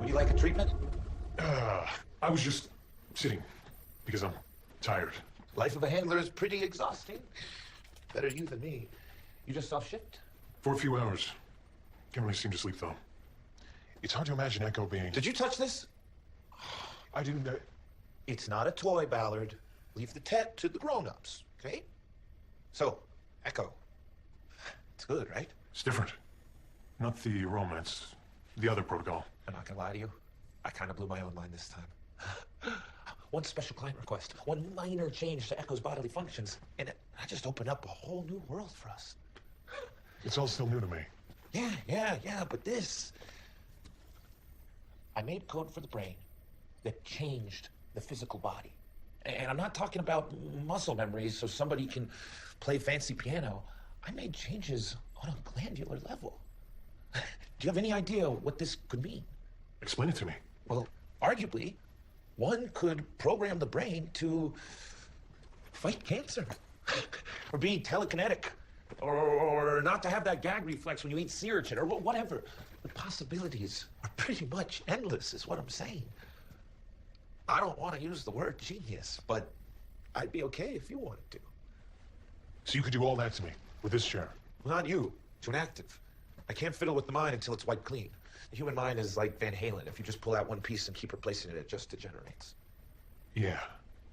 You like a treatment? I was just sitting because I'm tired. Life of a handler is pretty exhausting. Better you than me. You just off shift? For a few hours. Can't really seem to sleep, though. It's hard to imagine Echo being... Did you touch this? I didn't... It's not a toy, Ballard. Leave the tech to the grown-ups, okay? So, Echo. It's good, right? It's different. Not the romance. The other protocol. I'm not gonna lie to you. I kind of blew my own mind this time. One special client request, one minor change to Echo's bodily functions, and I just opened up a whole new world for us. It's all still new to me. Yeah, but this... I made code for the brain that changed the physical body. And I'm not talking about muscle memories so somebody can play fancy piano. I made changes on a glandular level. Do you have any idea what this could mean? Explain it to me. Well, arguably, one could program the brain to fight cancer, or be telekinetic, or not to have that gag reflex when you eat sea urchin, or whatever. The possibilities are pretty much endless, is what I'm saying. I don't want to use the word genius, but I'd be okay if you wanted to. So you could do all that to me with this chair? Well, not you, to an active. I can't fiddle with the mind until it's wiped clean. The human mind is like Van Halen. If you just pull out one piece and keep replacing it, it just degenerates. Yeah,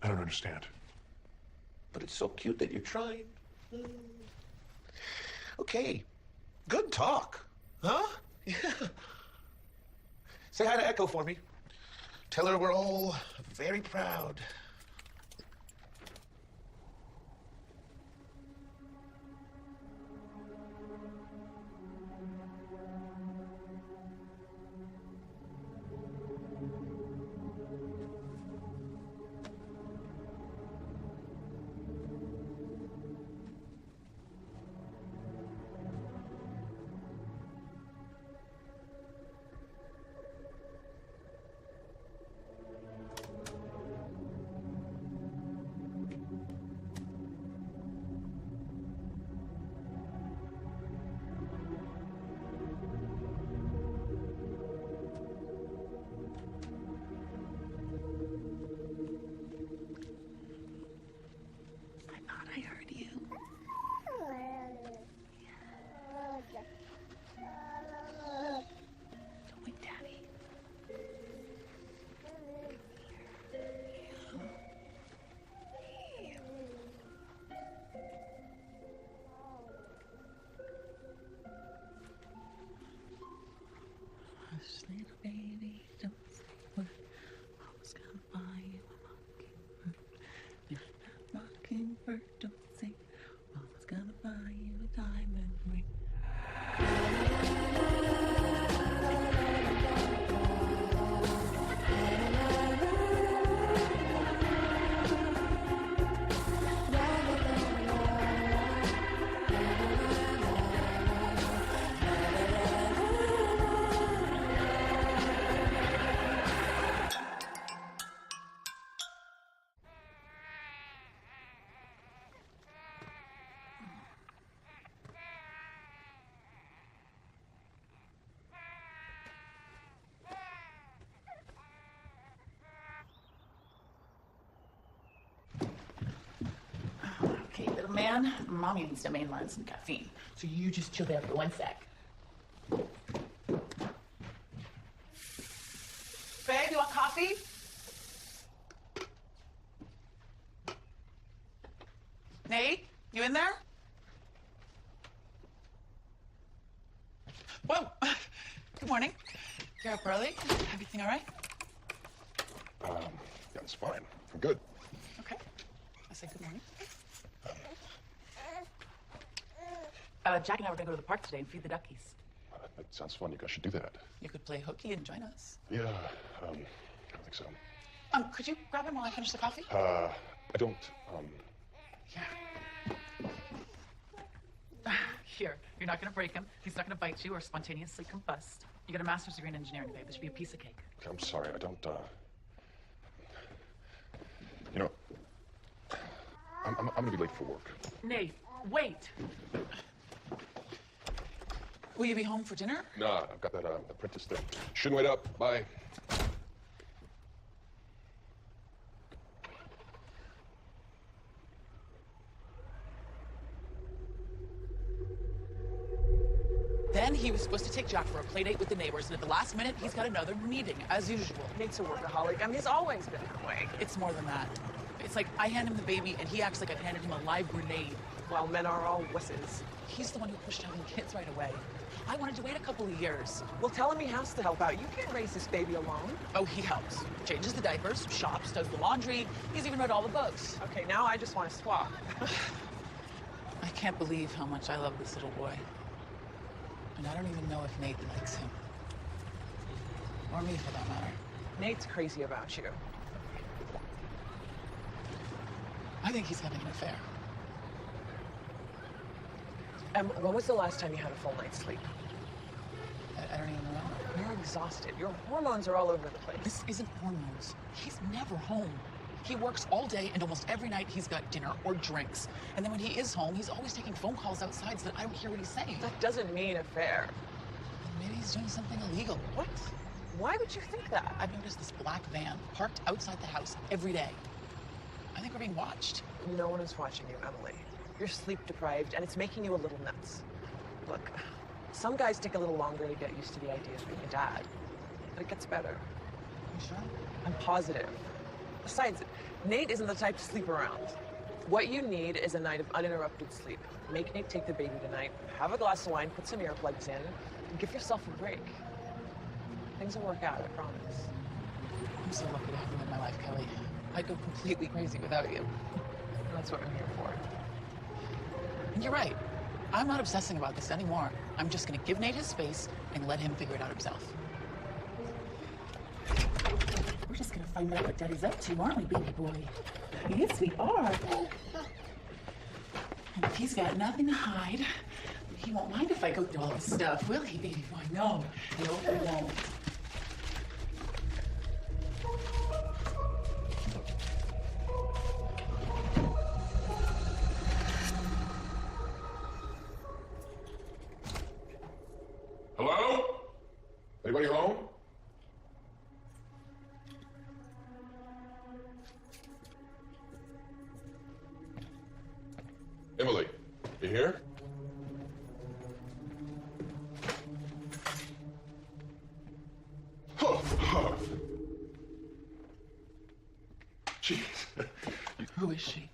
I don't understand. But it's so cute that you're trying. Okay, good talk. Huh? Yeah. Say hi to Echo for me. Tell her we're all very proud. I heard you. Don't wake Daddy. Hush, little baby, don't say what I was gonna buy you a mockingbird. If that mockingbird don't sing, Mama's gonna buy you a diamond ring. Okay, little man, Mommy needs to mainline some caffeine. So you just chill there for 1 sec. Babe, you want coffee? Nate, you in there? Whoa! Good morning. You're up early. Everything all right? Yeah, it's fine. I'm good. Okay. I say good morning. Jack and I were gonna go to the park today and feed the duckies. That sounds fun. You guys should do that. You could play hooky and join us. Yeah, I don't think so. Could you grab him while I finish the coffee? I don't, Here, you're not gonna break him. He's not gonna bite you or spontaneously combust. You got a master's degree in engineering, babe. This should be a piece of cake. I'm sorry. I don't, you know, I'm gonna be late for work. Nate, wait. Will you be home for dinner? Nah, I've got that apprentice thing. Shouldn't wait up. Bye. Then he was supposed to take Jack for a play date with the neighbors, and at the last minute, he's got another meeting, as usual. Nate's a workaholic. I mean, he's always been that way. It's more than that. It's like I hand him the baby, and he acts like I've handed him a live grenade. While men are all wusses. He's the one who pushed having kids right away. I wanted to wait a couple of years. Well, tell him he has to help out. You can't raise this baby alone. Oh, he helps. Changes the diapers, shops, does the laundry. He's even read all the books. Okay, now I just want to swap. I can't believe how much I love this little boy. And I don't even know if Nate likes him. Or me, for that matter. Nate's crazy about you. I think he's having an affair. When was the last time you had a full night's sleep? I don't even remember. You're exhausted. Your hormones are all over the place. This isn't hormones. He's never home. He works all day, and almost every night he's got dinner or drinks. And then when he is home, he's always taking phone calls outside so that I don't hear what he's saying. That doesn't mean affair. Maybe he's doing something illegal. What? Why would you think that? I've noticed this black van parked outside the house every day. I think we're being watched. No one is watching you, Emily. You're sleep deprived, and it's making you a little nuts. Look, some guys take a little longer to get used to the idea of being a dad, but it gets better. You sure? I'm positive. Besides, Nate isn't the type to sleep around. What you need is a night of uninterrupted sleep. Make Nate take the baby tonight, have a glass of wine, put some earplugs in, and give yourself a break. Things will work out, I promise. I'm so lucky to have you in my life, Kelly. I'd go completely crazy without you. That's what I'm here for. And you're right. I'm not obsessing about this anymore. I'm just gonna give Nate his space and let him figure it out himself. We're just gonna find out what Daddy's up to, aren't we, baby boy? Yes, we are. And if he's got nothing to hide, he won't mind if I go through all this stuff, will he, baby boy? No, he won't. Hello? Anybody home? Emily, you here? Oh. Jeez. Who is she?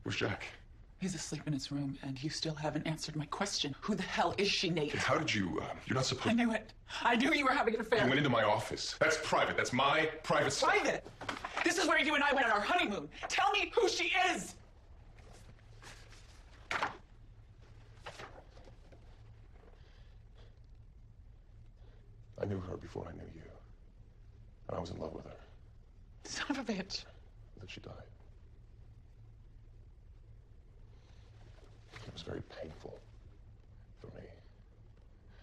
Where's Jack? He's asleep in his room, and you still haven't answered my question. Who the hell is she, Nate? How did you, you're not supposed I knew it. I knew you were having an affair. You went into my office. That's private. That's my private stuff. Private? This is where you and I went on our honeymoon. Tell me who she is! I knew her before I knew you. And I was in love with her. Son of a bitch. And then she died. It was very painful for me.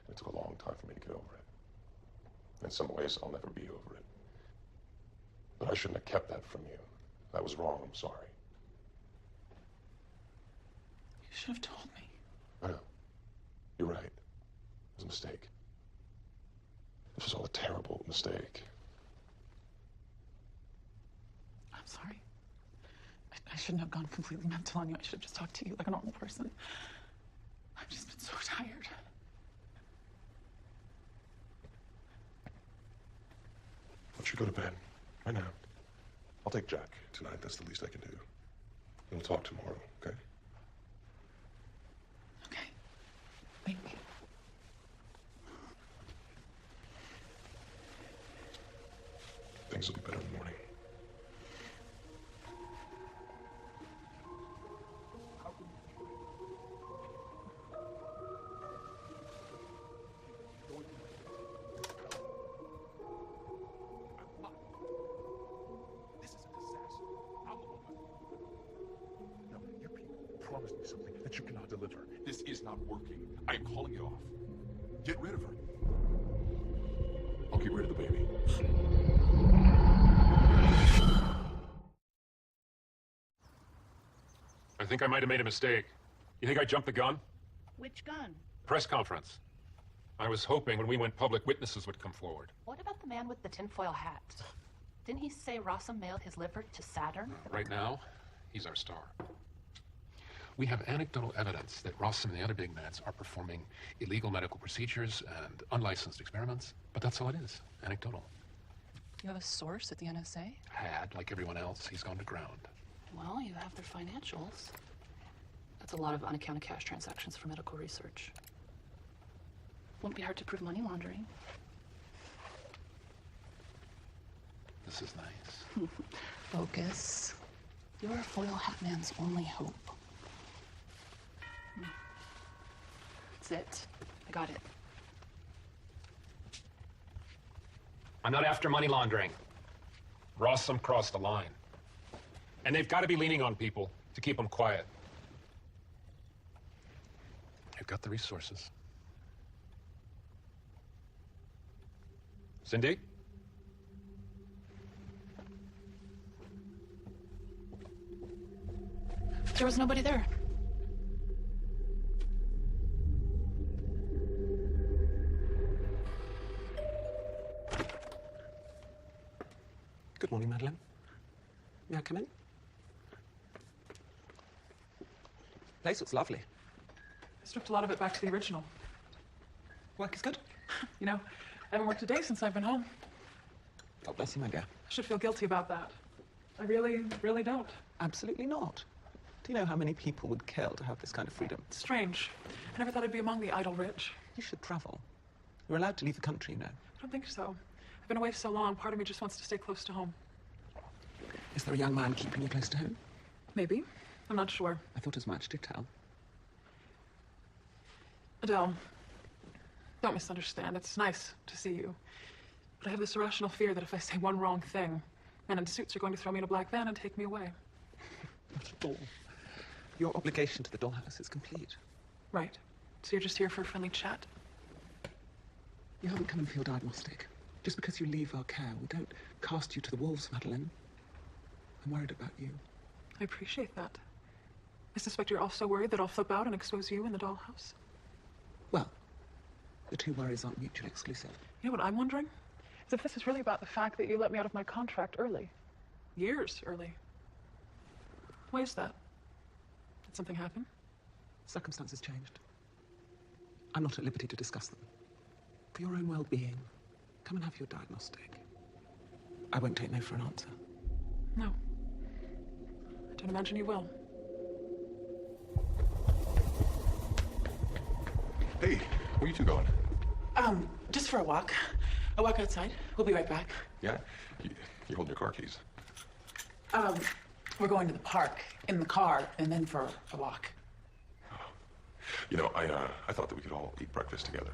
And it took a long time for me to get over it. In some ways, I'll never be over it. But I shouldn't have kept that from you. That was wrong. I'm sorry. You should have told me. I know. You're right. It was a mistake. This was all a terrible mistake. I'm sorry. I shouldn't have gone completely mental on you. I should have just talked to you like a normal person. I've just been so tired. Why don't you go to bed? Right now. I'll take Jack tonight. That's the least I can do. We'll talk tomorrow, okay? Okay. Thank you. Things will be better in the morning. This is a disaster. No, you people promised me something that you cannot deliver. This is not working. I'm calling you off. Get rid of her. I'll get rid of the baby. I think I might have made a mistake. You think I jumped the gun? Which gun? Press conference. I was hoping when we went public, witnesses would come forward. What about the man with the tinfoil hat? Didn't he say Rossum mailed his liver to Saturn? Right now, he's our star. We have anecdotal evidence that Rossum and the other big mans are performing illegal medical procedures and unlicensed experiments, but that's all it is, anecdotal. You have a source at the NSA? Had, like everyone else, he's gone to ground. Well, you have their financials. That's a lot of unaccounted cash transactions for medical research. Wouldn't be hard to prove money laundering. This is nice. Focus. You're a foil hat man's only hope. That's it. I got it. I'm not after money laundering. Rossum crossed the line. And they've got to be leaning on people to keep them quiet. They've got the resources. Cindy? There was nobody there. Good morning, Madeleine. May I come in? Place looks lovely. I stripped a lot of it back to the original. Work is good. You know, I haven't worked a day since I've been home. God bless you, my dear. I should feel guilty about that. I really, really don't. Absolutely not. Do you know how many people would kill to have this kind of freedom? Strange. I never thought I'd be among the idle rich. You should travel. You're allowed to leave the country, you know. I don't think so. I've been away so long, part of me just wants to stay close to home. Is there a young man keeping you close to home? Maybe. I'm not sure. I thought as much. Do tell. Adele, don't misunderstand. It's nice to see you. But I have this irrational fear that if I say one wrong thing, men in suits are going to throw me in a black van and take me away. Not at all. Your obligation to the Dollhouse is complete. Right. So you're just here for a friendly chat? You haven't come in for your diagnostic. Just because you leave our care, we don't cast you to the wolves, Madeleine. I'm worried about you. I appreciate that. I suspect you're also worried that I'll flip out and expose you in the Dollhouse. Well, the two worries aren't mutually exclusive. You know what I'm wondering? Is if this is really about the fact that you let me out of my contract early. Years early. Why is that? Did something happen? Circumstances changed. I'm not at liberty to discuss them. For your own well-being, come and have your diagnostic. I won't take no for an answer. No. I don't imagine you will. Hey, where you two going? Just for a walk. A walk outside. We'll be right back. Yeah? You holding your car keys? We're going to the park, in the car, and then for a walk. You know, I thought that we could all eat breakfast together.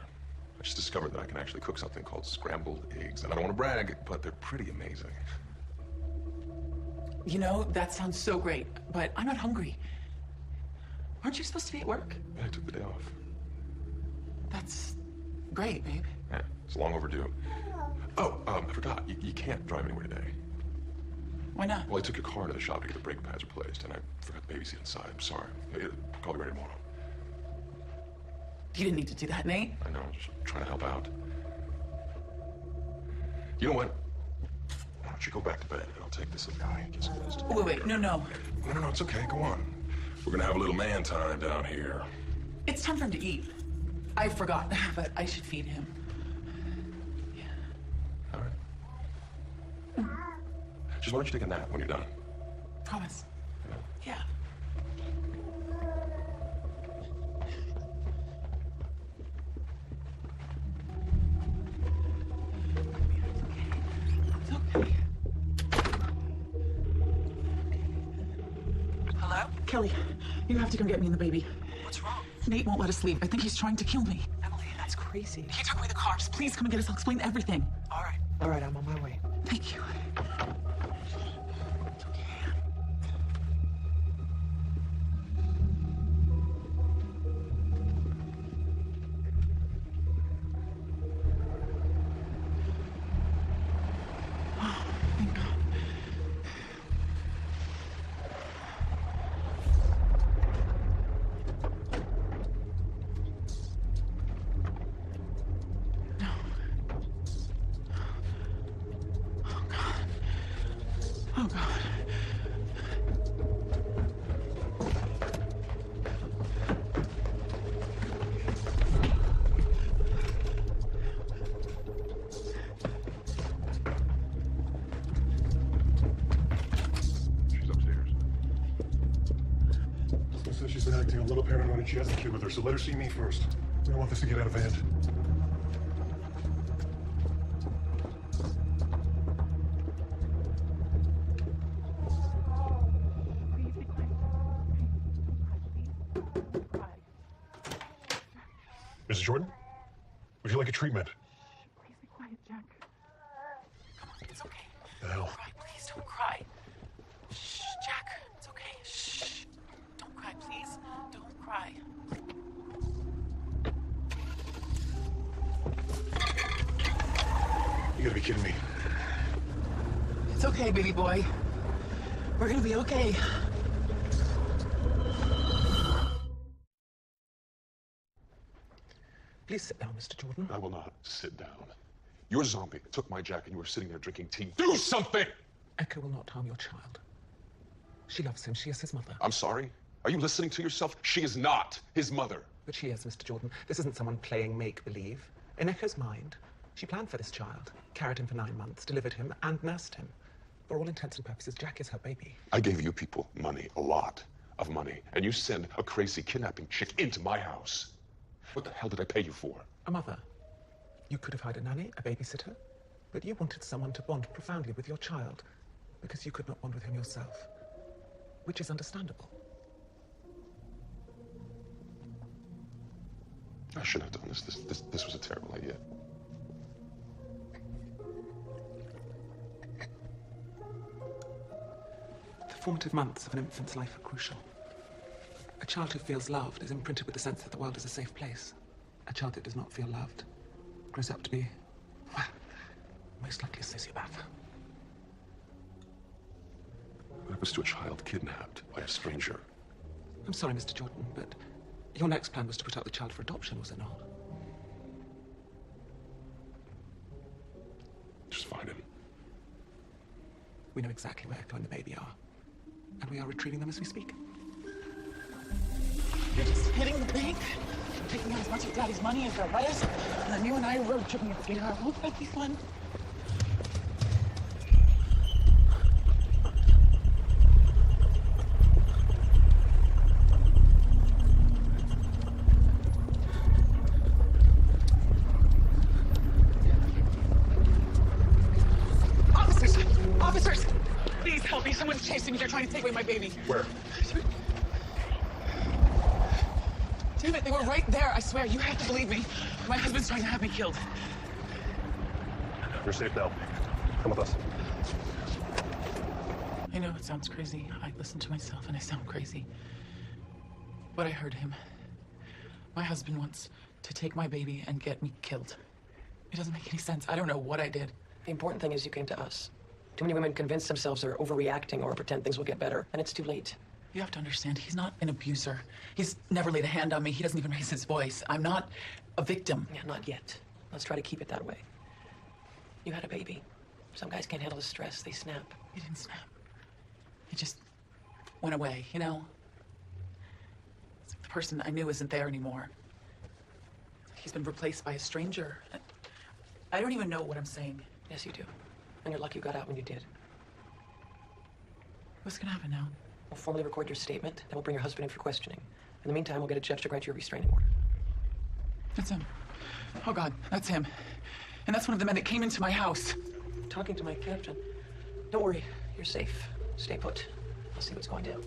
I just discovered that I can actually cook something called scrambled eggs. And I don't want to brag, but they're pretty amazing. You know, that sounds so great, but I'm not hungry. Aren't you supposed to be at work? Yeah, I took the day off. That's great, babe. Yeah, it's long overdue. Oh, I forgot. You can't drive anywhere today. Why not? Well, I took your car to the shop to get the brake pads replaced, and I forgot the baby seat inside. I'm sorry. Call you ready tomorrow. You didn't need to do that, Nate. I know, I'm just trying to help out. You know what? Why don't you go back to bed, and I'll take this little guy and get some rest. Wait, no. No, it's okay. Go on. We're gonna have a little man time down here. It's time for him to eat. I forgot, but I should feed him. Yeah. All right. Just why don't you take a nap when you're done? Promise. Yeah. It's okay. Hello? Kelly, you have to come get me and the baby. What's wrong? Nate won't let us leave. I think he's trying to kill me. Emily, that's crazy. He took away the car. Just please come and get us. I'll explain everything. All right, I'm on my way. Thank you. She says she's been acting a little paranoid and she has a kid with her, so let her see me first. We don't want this to get out of hand. Mrs. Jordan? Would you like a treatment? Please be quiet, Jack. Come on, it's okay. The hell? Don't cry, please don't cry. Shh, Jack, it's okay. Shh. Don't cry, please. Don't cry. You gotta be kidding me. It's okay, baby boy. We're gonna be okay. Please sit down, Mr. Jordan. I will not sit down. You're a zombie that took my Jack and you were sitting there drinking tea. Do something! Echo will not harm your child. She loves him. She is his mother. I'm sorry? Are you listening to yourself? She is not his mother. But she is, Mr. Jordan. This isn't someone playing make-believe. In Echo's mind, she planned for this child, carried him for 9 months, delivered him, and nursed him. For all intents and purposes, Jack is her baby. I gave you people money, a lot of money, and you send a crazy kidnapping chick into my house. What the hell did I pay you for? A mother. You could have hired a nanny, a babysitter, but you wanted someone to bond profoundly with your child because you could not bond with him yourself, which is understandable. I shouldn't have done this. This was a terrible idea. The formative months of an infant's life are crucial. A child who feels loved is imprinted with the sense that the world is a safe place. A child that does not feel loved grows up to be, well, most likely a sociopath. What happens to a child kidnapped by a stranger? I'm sorry, Mr. Jordan, but your next plan was to put out the child for adoption, was it not? Just find him. We know exactly where Echo and the baby are, and we are retrieving them as we speak. You're just hitting the bank, taking out as much of Daddy's money as they'll let us, and then you and I are road tripping it, sweetheart. Won't that be fun? Officers! Officers! Please help me. Someone's chasing me. They're trying to take away my baby. Where? Damn it, they were right there. I swear, you have to believe me. My husband's trying to have me killed. You're safe now. Come with us. I know it sounds crazy. I listen to myself and I sound crazy. But I heard him. My husband wants to take my baby and get me killed. It doesn't make any sense. I don't know what I did. The important thing is you came to us. Too many women convince themselves they're overreacting or pretend things will get better, and it's too late. You have to understand, he's not an abuser. He's never laid a hand on me. He doesn't even raise his voice. I'm not a victim. Yeah, not yet. Let's try to keep it that way. You had a baby. Some guys can't handle the stress. They snap. He didn't snap. He just went away, you know? It's like the person I knew isn't there anymore. He's been replaced by a stranger. I don't even know what I'm saying. Yes, you do. And you're lucky you got out when you did. What's gonna happen now? We'll formally record your statement, then we'll bring your husband in for questioning. In the meantime, we'll get a judge to grant you a restraining order. That's him. Oh, God, that's him. And that's one of the men that came into my house. I'm talking to my captain. Don't worry, you're safe. Stay put. I'll see what's going down.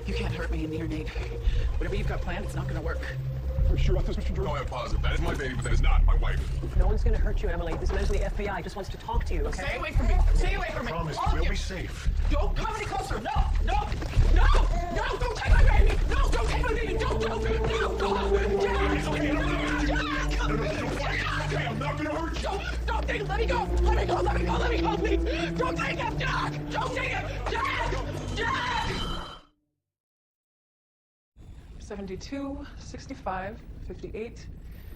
You can't hurt me in here, Nate. Whatever you've got planned, it's not gonna work. Are you sure about this, Mr. Jordan? No, I'm positive. That is my baby, but that is not my wife. No one's gonna hurt you, Emily. This man's from the FBI. Just wants to talk to you, okay? Stay away from me. Stay away from me. Promise, All of we'll you. be safe. Don't come any closer. No, no, no, no, don't take my baby. No, don't take my baby. Don't, no, Jack! No, don't fight. Okay, I'm not gonna hurt you. Don't take him. Let me go. Let me go. Let me go. Let me go, please. Don't take him, Jack. Don't take him. Jack! Jack! 72, 65, 58,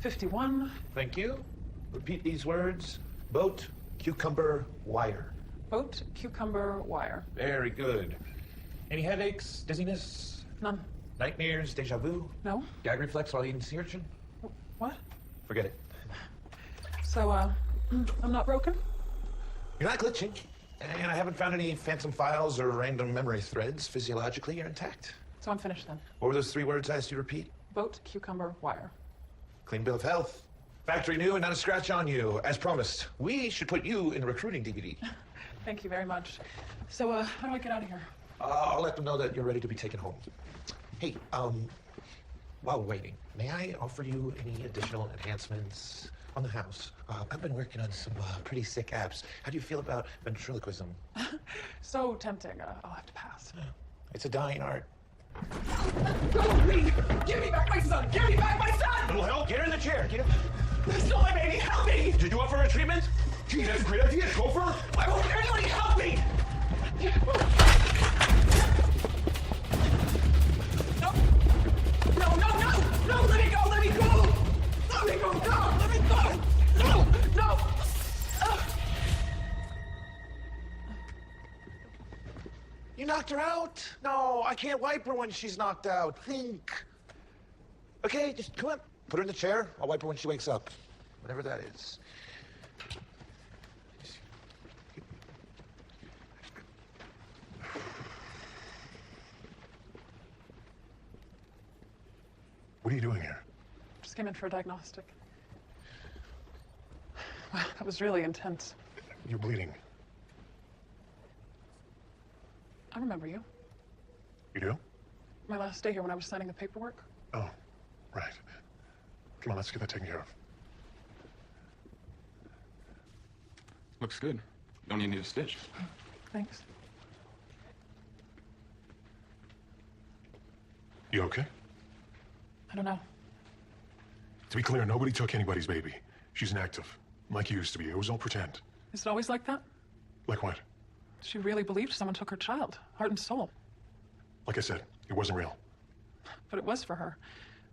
51. Thank you. Repeat these words. Boat, cucumber, wire. Boat, cucumber, wire. Very good. Any headaches, dizziness? None. Nightmares, deja vu, No? gag reflex while eating sea urchin? What? Forget it. So, I'm not broken? You're not glitching, and I haven't found any phantom files or random memory threads. Physiologically, you're intact. So I'm finished then. What were those 3 words I asked you to repeat? Boat, cucumber, wire. Clean bill of health. Factory new and not a scratch on you. As promised, we should put you in a recruiting DVD. Thank you very much. So, how do I get out of here? I'll let them know that you're ready to be taken home. Hey, while waiting, may I offer you any additional enhancements on the house? I've been working on some pretty sick apps. How do you feel about ventriloquism? So tempting. I'll have to pass. It's a dying art. Don't leave! Give me back my son! Give me back my son! Little help? Get her in the chair. Get her. This is my baby! Help me! Did you offer her treatment? Gee, that's a great idea. Go for her. Why won't anybody help me? No! No, no, no! No, let me go! Let me go! Let me go! No! Let me go! No! No! You knocked her out? No, I can't wipe her when she's knocked out. Think. Okay, just come on. Put her in the chair. I'll wipe her when she wakes up. Whatever that is. What are you doing here? Just came in for a diagnostic. Wow, that was really intense. You're bleeding. I remember you. You do? My last day here when I was signing the paperwork. Oh, right. Come on, let's get that taken care of. Looks good. Don't even need a stitch. Thanks. You okay? I don't know. To be clear, nobody took anybody's baby. She's inactive, like you used to be. It was all pretend. Is it always like that? Like what? She really believed someone took her child, heart and soul. Like I said, it wasn't real. But it was for her.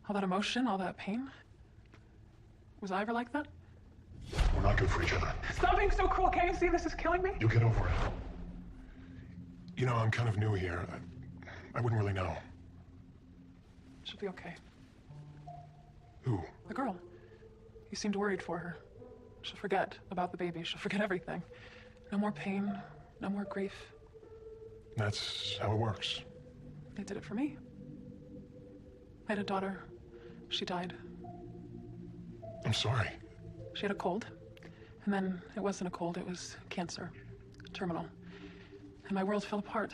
All that emotion, all that pain. Was I ever like that? We're not good for each other. Stop being so cruel. Can't you see this is killing me? You'll get over it. You know, I'm kind of new here. I wouldn't really know. She'll be okay. Who? The girl. You seemed worried for her. She'll forget about the baby. She'll forget everything. No more pain, no more grief. That's how it works. They did it for me. I had a daughter. She died. I'm sorry. She had a cold. And then it wasn't a cold, it was cancer. Terminal. And my world fell apart.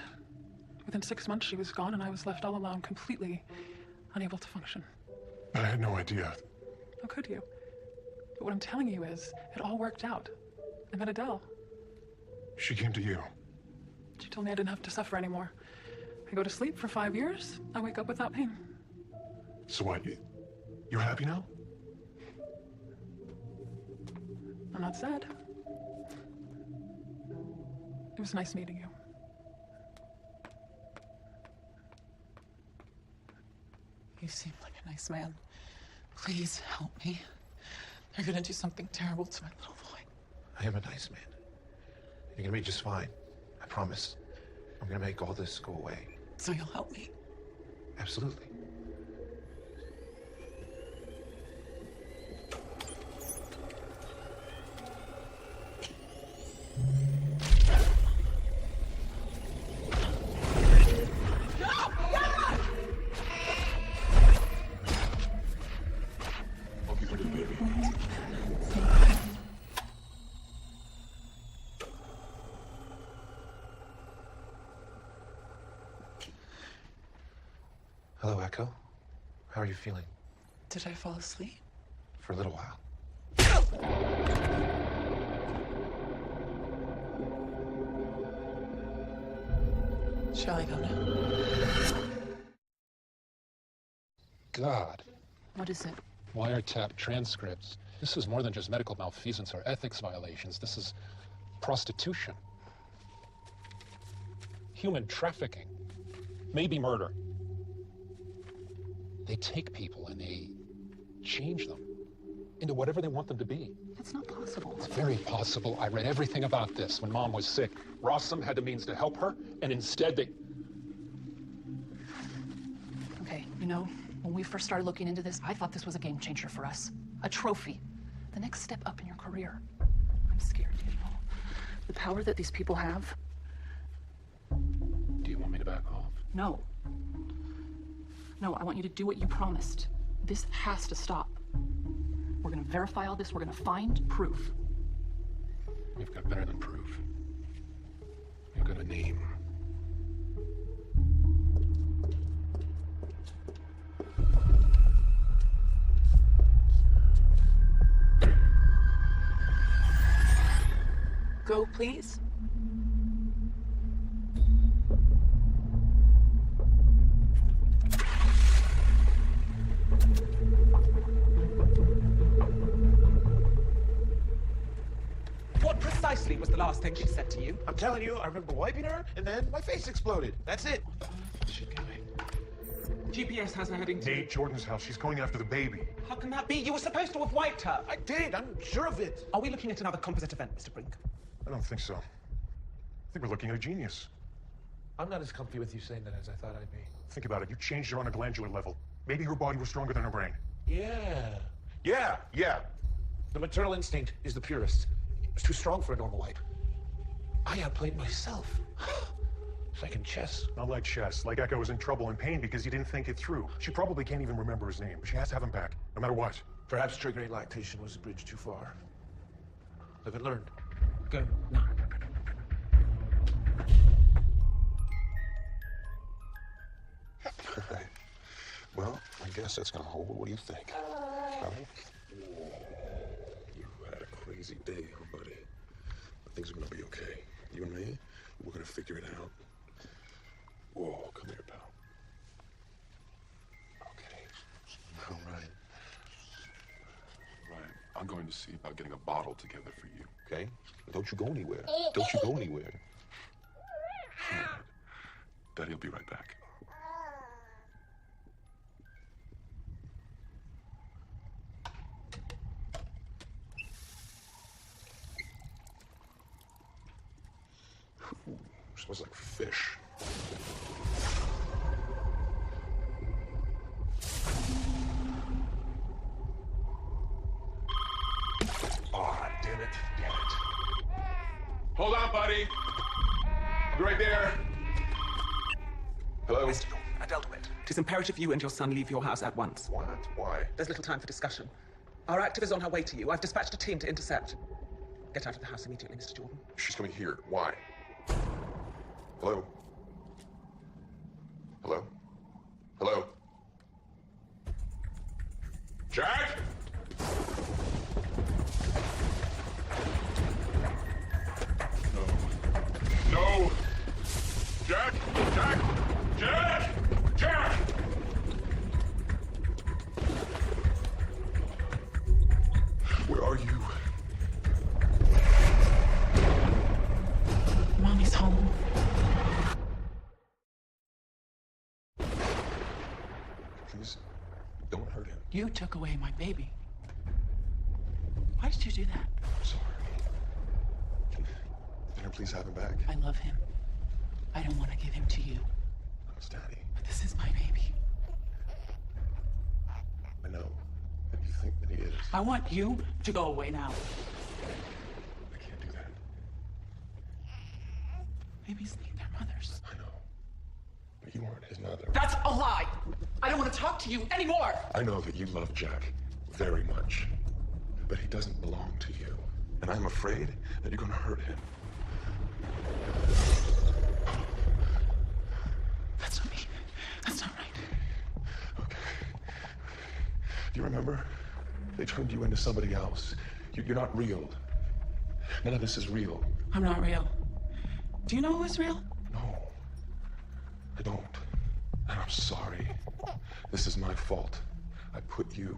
Within 6 months, she was gone, and I was left all alone, completely unable to function. I had no idea. How could you? But what I'm telling you is, it all worked out. I met Adele. She came to you. She told me I didn't have to suffer anymore. I go to sleep for 5 years, I wake up without pain. So what? You're happy now? I'm not sad. It was nice meeting you. You seem like a nice man. Please help me. They're gonna do something terrible to my little boy. I am a nice man. You're gonna be just fine. I promise. I'm gonna make all this go away. So you'll help me? Absolutely. I'll give her the baby. Hello, Echo. How are you feeling? Did I fall asleep? For a little while. Shall I go now? God. What is it? Wiretap transcripts. This is more than just medical malfeasance or ethics violations. This is prostitution. Human trafficking. Maybe murder. They take people and they change them into whatever they want them to be. That's not possible. It's very possible. I read everything about this when Mom was sick. Rossum had the means to help her, and instead they... Okay, Okay, you know, when we first started looking into this, I thought this was a game changer for us. A trophy. The next step up in your career. I'm scared, you know. The power that these people have. Do you want me to back off? No. No, I want you to do what you promised. This has to stop. We're gonna verify all this. We're gonna find proof. We've got better than proof. You've got a name. Go, please. What precisely was the last thing she said to you? I'm telling you, I remember wiping her, and then my face exploded. That's it. GPS has her heading to... Nate, Jordan's house. She's going after the baby. How can that be? You were supposed to have wiped her. I did. I'm sure of it. Are we looking at another composite event, Mr. Brink? I don't think so. I think we're looking at a genius. I'm not as comfy with you saying that as I thought I'd be. Think about it. You changed her on a glandular level. Maybe her body was stronger than her brain. Yeah. Yeah. The maternal instinct is the purest. It was too strong for a normal wipe. I outplayed myself. It's like in chess. Not like chess. Like Echo was in trouble and pain because you didn't think it through. She probably can't even remember his name, but she has to have him back, no matter what. Perhaps triggering lactation was a bridge too far. Live and learn. Go now. Right. Well, I guess that's gonna hold. What do you think? Huh? You had a crazy day, huh, buddy? But things are gonna be okay. You and me, we're gonna figure it out. Whoa, come here, pal. Okay. All right. Right. I'm going to see about getting a bottle together for you. Okay? Don't you go anywhere. Don't you go anywhere. All right. Daddy'll be right back. Ooh, smells like fish. Ah, damn it. Hold on, buddy. I'll be right there. Hello? I dealt with it. It is imperative you and your son leave your house at once. What? Why? There's little time for discussion. Our active is on her way to you. I've dispatched a team to intercept. Get out of the house immediately, Mr. Jordan. She's coming here. Why? Hello? Hello? Hello? Jack? No. Jack! Jack! Jack! Jack! Where are you? Mommy's home. Please, don't hurt him. You took away my baby. Why did you do that? I'm sorry. Can I please have him back? I love him. I don't want to give him to you. I'm his daddy. But this is my baby. I know that you think that he is. I want you to go away now. I can't do that. Babies need their mothers. I know. But you weren't his mother. That's a lie! I don't want to talk to you anymore! I know that you love Jack very much. But he doesn't belong to you. And I'm afraid that you're gonna hurt him. That's not me. That's not right. Okay. Do you remember? They turned you into somebody else. You're not real. None of this is real. I'm not real. Do you know who's real? No. I don't. And I'm sorry. This is my fault. I put you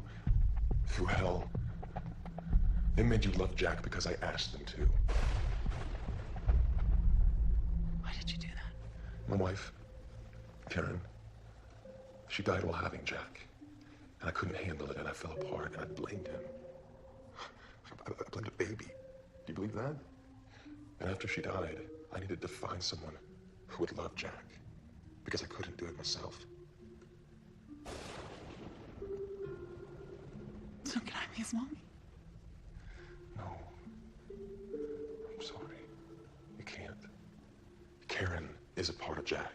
through hell. They made you love Jack because I asked them to. Why did you do that? My wife, Karen, she died while having Jack. And I couldn't handle it, and I fell apart, and I blamed him. I blamed a baby. Do you believe that? And after she died, I needed to find someone who would love Jack. Because I couldn't do it myself. Yes, Mom? No. I'm sorry. You can't. Karen is a part of Jack.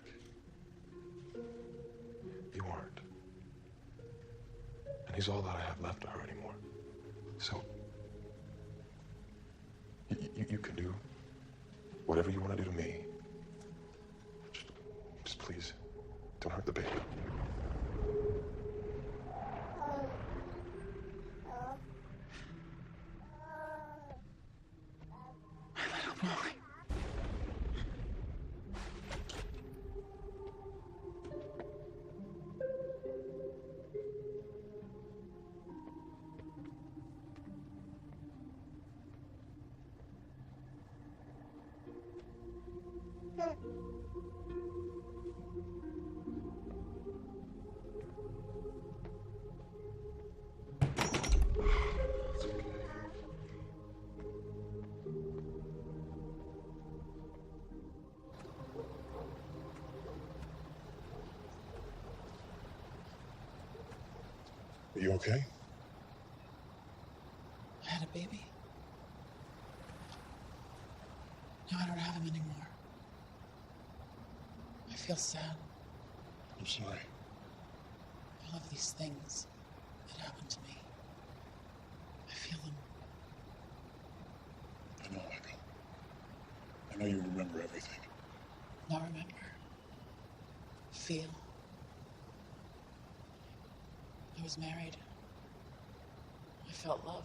You aren't. And he's all that I have left of her anymore. So, you can do whatever you want to do to me. Just please, don't hurt the baby. My little boy. Are you okay? I had a baby. Now I don't have him anymore. I feel sad. I'm sorry. All of these things that happened to me. I feel them. I know, Echo. I know you remember everything. Not remember. Feel. I was married. I felt love.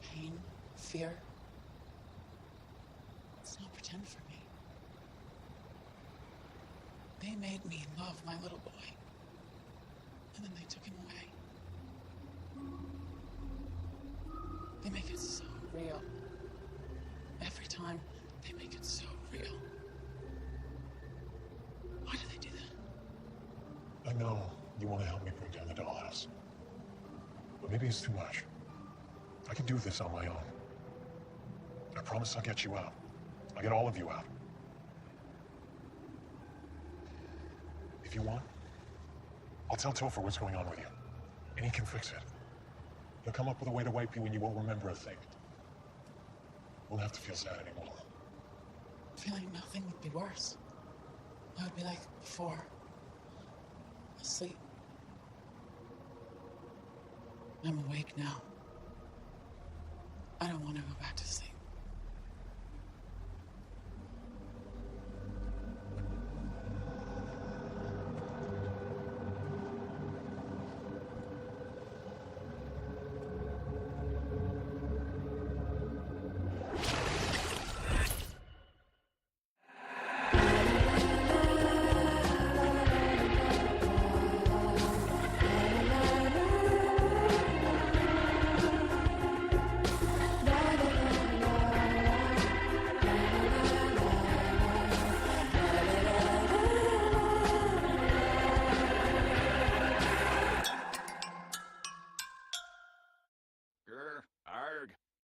Pain. Fear. Let's not pretend for me. They made me love my little boy. And then they took him away. They make it so real. Every time, they make it so real. Why do they do that? I know you want to help me bring down the dollhouse. But maybe it's too much. I can do this on my own. I promise I'll get you out. I'll get all of you out. If you want, I'll tell Topher what's going on with you. And he can fix it. He'll come up with a way to wipe you and you won't remember a thing. Won't have to feel sad anymore. Feeling nothing would be worse. I would be like before. Asleep. I'm awake now. I don't want to go back to sleep.